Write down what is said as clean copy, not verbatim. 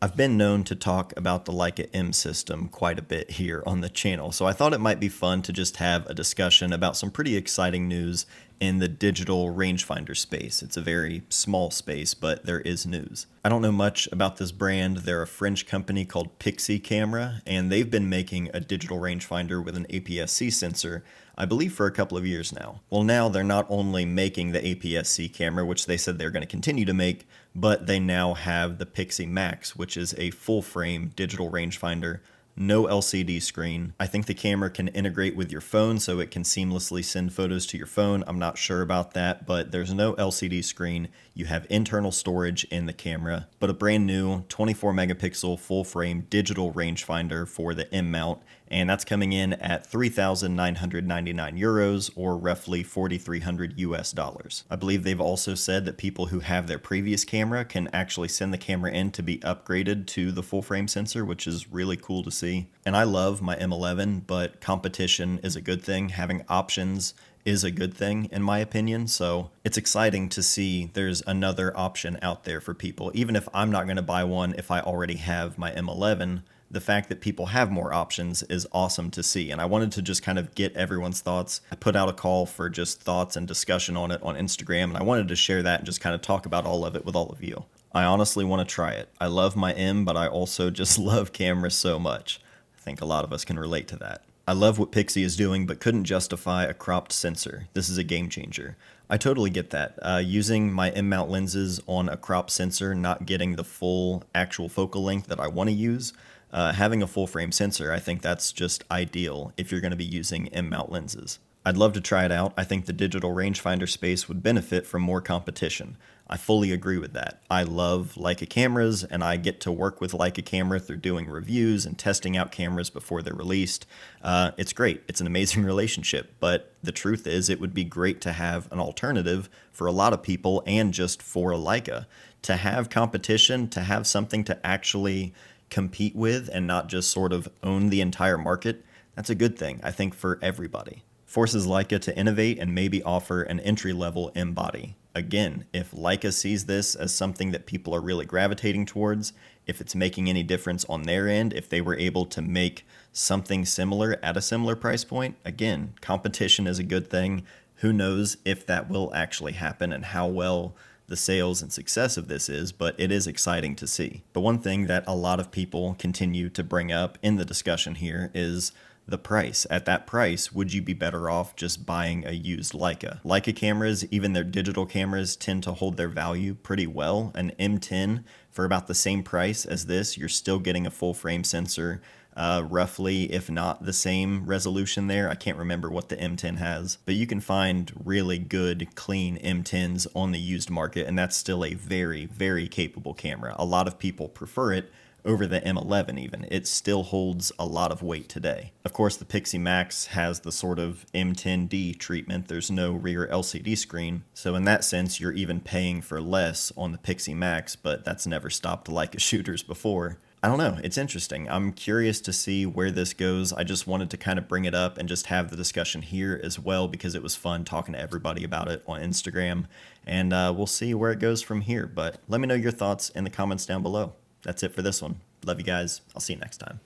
I've been known to talk about the Leica M system quite a bit here on the channel, so I thought it might be fun to just have a discussion about some pretty exciting news in the digital rangefinder space. It's a very small space, but there is news. I don't know much about this brand. They're a French company called Pixii Camera, and they've been making a digital rangefinder with an APS-C sensor, I believe, for a couple of years now. Well, now they're not only making the APS-C camera, which they said they're going to continue to make, but they now have the Pixii Max, which is a full-frame digital rangefinder, no LCD screen. I think the camera can integrate with your phone so it can seamlessly send photos to your phone. I'm not sure about that, but there's no LCD screen. You have internal storage in the camera, but a brand new 24 megapixel full frame digital rangefinder for the M mount, and that's coming in at 3,999 euros, or roughly 4,300 US dollars. I believe they've also said that people who have their previous camera can actually send the camera in to be upgraded to the full frame sensor, which is really cool to see. And I love my M11, but competition is a good thing. Having options is a good thing, in my opinion. So it's exciting to see there's another option out there for people. Even if I'm not going to buy one if I already have my M11, the fact that people have more options is awesome to see. And I wanted to just kind of get everyone's thoughts. I put out a call for just thoughts and discussion on it on Instagram, and I wanted to share that and just kind of talk about all of it with all of you. I honestly want to try it. I love my M, but I also just love cameras so much. I think a lot of us can relate to that. I love what Pixii is doing, but couldn't justify a cropped sensor. This is a game changer. I totally get that. Using my M-mount lenses on a cropped sensor, not getting the full actual focal length that I want to use, having a full frame sensor, I think that's just ideal if you're going to be using M-mount lenses. I'd love to try it out. I think the digital rangefinder space would benefit from more competition. I fully agree with that. I love Leica cameras, and I get to work with Leica camera through doing reviews and testing out cameras before they're released. It's great. It's an amazing relationship, but the truth is it would be great to have an alternative for a lot of people and just for Leica. To have competition, to have something to actually compete with and not just sort of own the entire market, that's a good thing, I think, for everybody. Forces Leica to innovate and maybe offer an entry-level M-body. Again, if Leica sees this as something that people are really gravitating towards, if it's making any difference on their end, if they were able to make something similar at a similar price point, again, competition is a good thing. Who knows if that will actually happen and how well the sales and success of this is, but it is exciting to see. The one thing that a lot of people continue to bring up in the discussion here is the price. At that price, would you be better off just buying a used Leica? Leica cameras, even their digital cameras, tend to hold their value pretty well. An M10 for about the same price as this, you're still getting a full frame sensor, roughly, if not the same resolution there. I can't remember what the M10 has, but you can find really good, clean M10s on the used market, and that's still a very, very capable camera. A lot of people prefer it over the M11 even. It still holds a lot of weight today. Of course, the Pixii Max has the sort of M10D treatment. There's no rear LCD screen, so in that sense, you're even paying for less on the Pixii Max, but that's never stopped Leica shooters before. I don't know, it's interesting. I'm curious to see where this goes. I just wanted to kind of bring it up and just have the discussion here as well because it was fun talking to everybody about it on Instagram, and we'll see where it goes from here, but let me know your thoughts in the comments down below. That's it for this one. Love you guys. I'll see you next time.